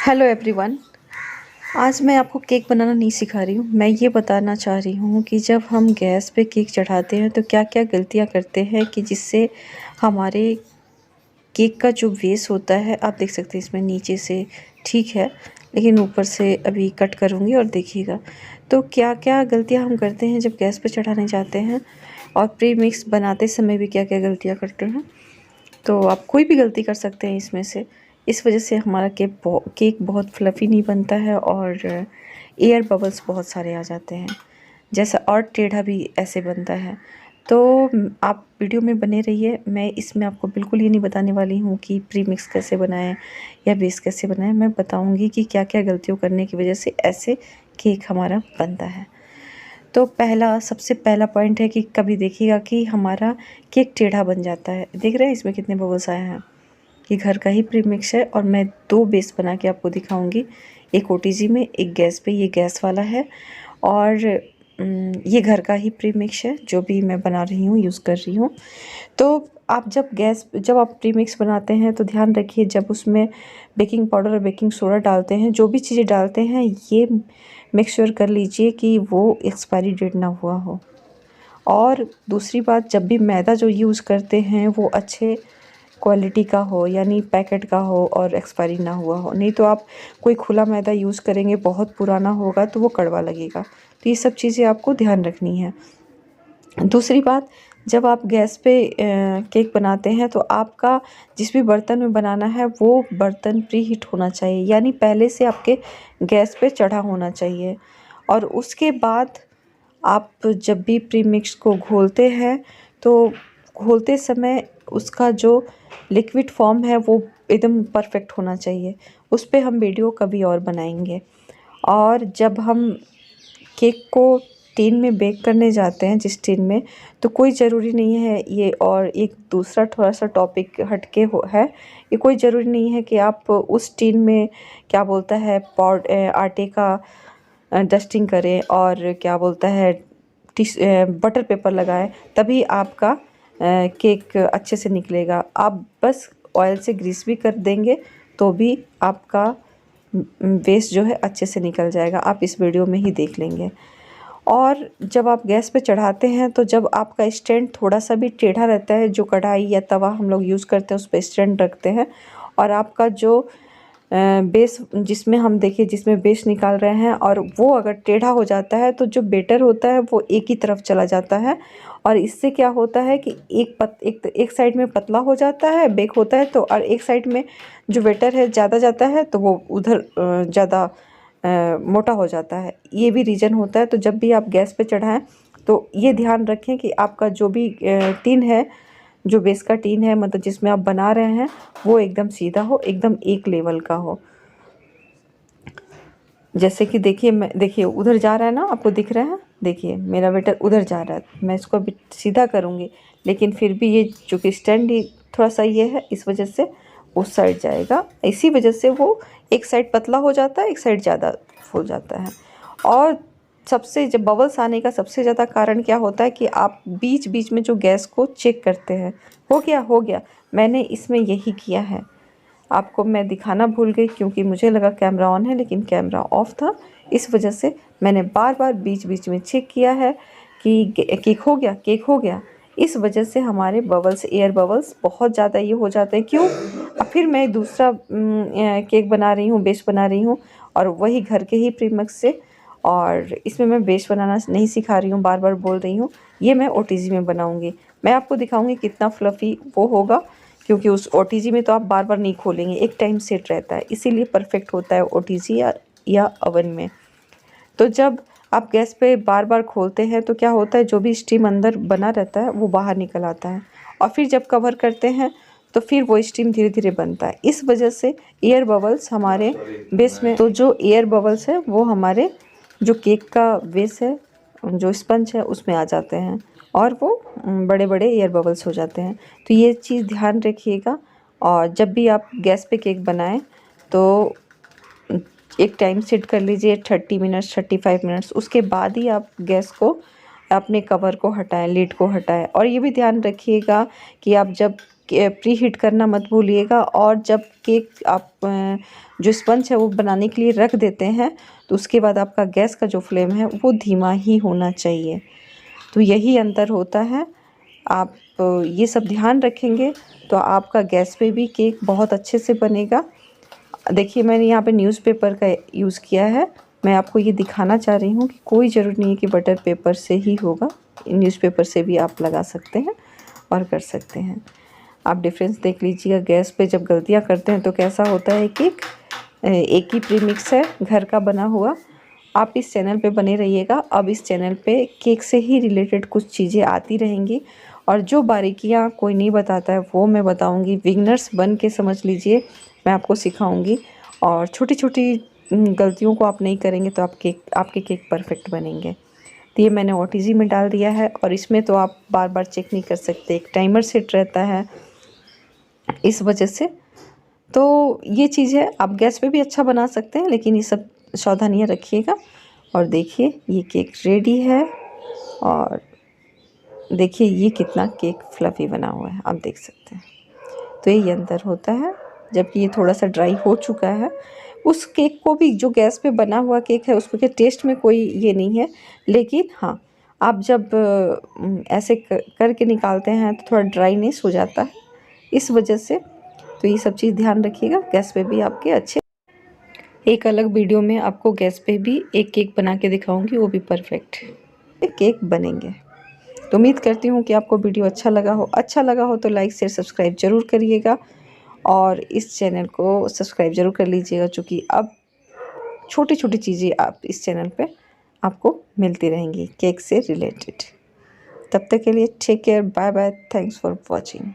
Hello everyone. आज मैं आपको केक बनाना नहीं सिखा रही हूँ। मैं ये बताना चाह रही हूँ कि जब हम गैस पे केक चढ़ाते हैं तो क्या क्या गलतियाँ करते हैं कि जिससे हमारे केक का जो बेस होता है, आप देख सकते हैं इसमें नीचे से ठीक है, लेकिन ऊपर से अभी कट करूँगी और देखिएगा। तो क्या क्या गलतियाँ हम करते हैं जब गैस पे चढ़ाने जाते हैं, और प्री मिक्स बनाते समय भी क्या क्या गलतियाँ करते हैं। तो आप कोई भी गलती कर सकते हैं इसमें से। इस वजह से हमारा केक बहुत फ्लफ़ी नहीं बनता है और एयर बबल्स बहुत सारे आ जाते हैं, जैसा और टेढ़ा भी ऐसे बनता है। तो आप वीडियो में बने रहिए। मैं इसमें आपको बिल्कुल ये नहीं बताने वाली हूँ कि प्री मिक्स कैसे बनाएं या बेस कैसे बनाएं। मैं बताऊँगी कि क्या क्या गलतियों करने की वजह से ऐसे केक हमारा बनता है। तो सबसे पहला पॉइंट है कि कभी देखिएगा कि हमारा केक टेढ़ा बन जाता है। देख रहे हैं इसमें कितने बबल्स आए हैं। ये घर का ही प्रीमिक्स है और मैं 2 बेस बना के आपको दिखाऊंगी, एक ओटीजी में, एक गैस पे। ये गैस वाला है और ये घर का ही प्रीमिक्स है जो भी मैं बना रही हूँ, यूज़ कर रही हूँ। तो आप जब आप प्रीमिक्स बनाते हैं तो ध्यान रखिए, जब उसमें बेकिंग पाउडर और बेकिंग सोडा डालते हैं, जो भी चीज़ें डालते हैं, ये मेक श्योर कर लीजिए कि वो एक्सपायरी डेट ना हुआ हो। और दूसरी बात, जब भी मैदा जो यूज़ करते हैं वो अच्छे क्वालिटी का हो, यानी पैकेट का हो और एक्सपायरी ना हुआ हो। नहीं तो आप कोई खुला मैदा यूज़ करेंगे, बहुत पुराना होगा तो वो कड़वा लगेगा। तो ये सब चीज़ें आपको ध्यान रखनी है। दूसरी बात, जब आप गैस पे केक बनाते हैं तो आपका जिस भी बर्तन में बनाना है वो बर्तन प्री हीट होना चाहिए, यानी पहले से आपके गैस पे चढ़ा होना चाहिए। और उसके बाद आप जब भी प्री मिक्स को घोलते हैं तो घोलते समय उसका जो लिक्विड फॉर्म है वो एकदम परफेक्ट होना चाहिए। उस पे हम वीडियो कभी और बनाएंगे। और जब हम केक को टिन में बेक करने जाते हैं, जिस टिन में, तो कोई ज़रूरी नहीं है ये। और एक दूसरा थोड़ा सा टॉपिक हटके है, ये कोई ज़रूरी नहीं है कि आप उस टिन में क्या बोलता है आटे का डस्टिंग करें और क्या बोलता है बटर पेपर लगाएं, तभी आपका केक अच्छे से निकलेगा। आप बस ऑयल से ग्रीस भी कर देंगे तो भी आपका वेस्ट जो है अच्छे से निकल जाएगा। आप इस वीडियो में ही देख लेंगे। और जब आप गैस पे चढ़ाते हैं तो जब आपका स्टैंड थोड़ा सा भी टेढ़ा रहता है, जो कढ़ाई या तवा हम लोग यूज़ करते हैं उस पर स्टैंड रखते हैं, और आपका जो बेस जिसमें हम देखिए जिसमें बेस निकाल रहे हैं, और वो अगर टेढ़ा हो जाता है तो जो बेटर होता है वो एक ही तरफ चला जाता है। और इससे क्या होता है कि एक साइड में पतला हो जाता है, बेक होता है तो, और एक साइड में जो बेटर है ज़्यादा जाता है तो वो उधर ज़्यादा मोटा हो जाता है। ये भी रीज़न होता है। तो जब भी आप गैस पे चढ़ाएं तो ये ध्यान रखें कि आपका जो भी टिन है, जो बेस का टिन है, मतलब जिसमें आप बना रहे हैं, वो एकदम सीधा हो, एकदम एक लेवल का हो। जैसे कि देखिए उधर जा रहा है ना, आपको दिख रहा है, देखिए मेरा बेटर उधर जा रहा है। मैं इसको अभी सीधा करूँगी, लेकिन फिर भी ये चूँकि स्टैंड ही थोड़ा सा ये है, इस वजह से उस साइड जाएगा। इसी वजह से वो एक साइड पतला हो जाता है, एक साइड ज़्यादा फूल जाता है। और सबसे जब बबल्स आने का सबसे ज़्यादा कारण क्या होता है कि आप बीच बीच में जो गैस को चेक करते हैं, हो गया। मैंने इसमें यही किया है। आपको मैं दिखाना भूल गई क्योंकि मुझे लगा कैमरा ऑन है, लेकिन कैमरा ऑफ था। इस वजह से मैंने बार बार बीच बीच में चेक किया है कि केक हो गया। इस वजह से हमारे बबल्स, एयर बबल्स बहुत ज़्यादा ये हो जाते हैं। क्यों? अब फिर मैं दूसरा केक बना रही हूँ, बेस बना रही हूँ, और वही घर के ही प्रीमिक्स से। और इसमें मैं बेस बनाना नहीं सिखा रही हूँ, बार बार बोल रही हूँ। ये मैं ओटीजी में बनाऊँगी। मैं आपको दिखाऊँगी कितना फ्लफ़ी वो होगा, क्योंकि उस ओटीजी में तो आप बार बार नहीं खोलेंगे, एक टाइम सेट रहता है, इसीलिए परफेक्ट होता है ओटीजी या ओवन में। तो जब आप गैस पे बार बार खोलते हैं तो क्या होता है, जो भी स्टीम अंदर बना रहता है वो बाहर निकल आता है, और फिर जब कवर करते हैं तो फिर वो स्टीम धीरे धीरे बनता है। इस वजह से एयर बबल्स हमारे बेस में, तो जो एयर बबल्स है वो हमारे जो केक का बेस है, जो स्पंज है, उसमें आ जाते हैं और वो बड़े बड़े एयर बबल्स हो जाते हैं। तो ये चीज़ ध्यान रखिएगा। और जब भी आप गैस पे केक बनाएं तो एक टाइम सेट कर लीजिए, 30 मिनट्स, 35 मिनट्स। उसके बाद ही आप गैस को, अपने कवर को हटाएं, लिड को हटाएं। और ये भी ध्यान रखिएगा कि आप जब प्री हीट करना मत भूलिएगा। और जब केक आप जो स्पंज है वो बनाने के लिए रख देते हैं तो उसके बाद आपका गैस का जो फ्लेम है वो धीमा ही होना चाहिए। तो यही अंतर होता है। आप ये सब ध्यान रखेंगे तो आपका गैस पे भी केक बहुत अच्छे से बनेगा। देखिए मैंने यहाँ पे न्यूज़पेपर का यूज़ किया है। मैं आपको ये दिखाना चाह रही हूँ कि कोई ज़रूरत नहीं है कि बटर पेपर से ही होगा, न्यूज़पेपर से भी आप लगा सकते हैं और कर सकते हैं। आप डिफरेंस देख लीजिएगा। गैस पे जब गलतियाँ करते हैं तो कैसा होता है कि एक ही प्रीमिक्स है घर का बना हुआ। आप इस चैनल पे बने रहिएगा। अब इस चैनल पे केक से ही रिलेटेड कुछ चीज़ें आती रहेंगी और जो बारीकियाँ कोई नहीं बताता है वो मैं बताऊंगी। बिगनर्स बन के समझ लीजिए, मैं आपको सिखाऊंगी। और छोटी छोटी गलतियों को आप नहीं करेंगे तो आपके केक परफेक्ट बनेंगे। तो ये मैंने OTG में डाल दिया है और इसमें तो आप बार बार चेक नहीं कर सकते, एक टाइमर सेट रहता है इस वजह से। तो ये चीज़ है, आप गैस पे भी अच्छा बना सकते हैं, लेकिन ये सब सावधानियाँ रखिएगा। और देखिए ये केक रेडी है और देखिए ये कितना केक फ्लफ़ी बना हुआ है, आप देख सकते हैं। तो यही अंतर होता है। जबकि ये थोड़ा सा ड्राई हो चुका है, उस केक को भी जो गैस पे बना हुआ केक है उसके टेस्ट में कोई ये नहीं है। लेकिन हाँ, आप जब ऐसे करके निकालते हैं तो थोड़ा ड्राईनेस हो जाता है इस वजह से। तो ये सब चीज़ ध्यान रखिएगा। गैस पे भी आपके अच्छे, एक अलग वीडियो में आपको गैस पे भी एक केक बना के दिखाऊंगी, वो भी परफेक्ट केक बनेंगे। तो उम्मीद करती हूँ कि आपको वीडियो अच्छा लगा हो तो लाइक शेयर सब्सक्राइब ज़रूर करिएगा और इस चैनल को सब्सक्राइब ज़रूर कर लीजिएगा, क्योंकि अब छोटी छोटी चीज़ें आप इस चैनल पे आपको मिलती रहेंगी केक से रिलेटेड। तब तक के लिए take care, bye bye, thanks for watching.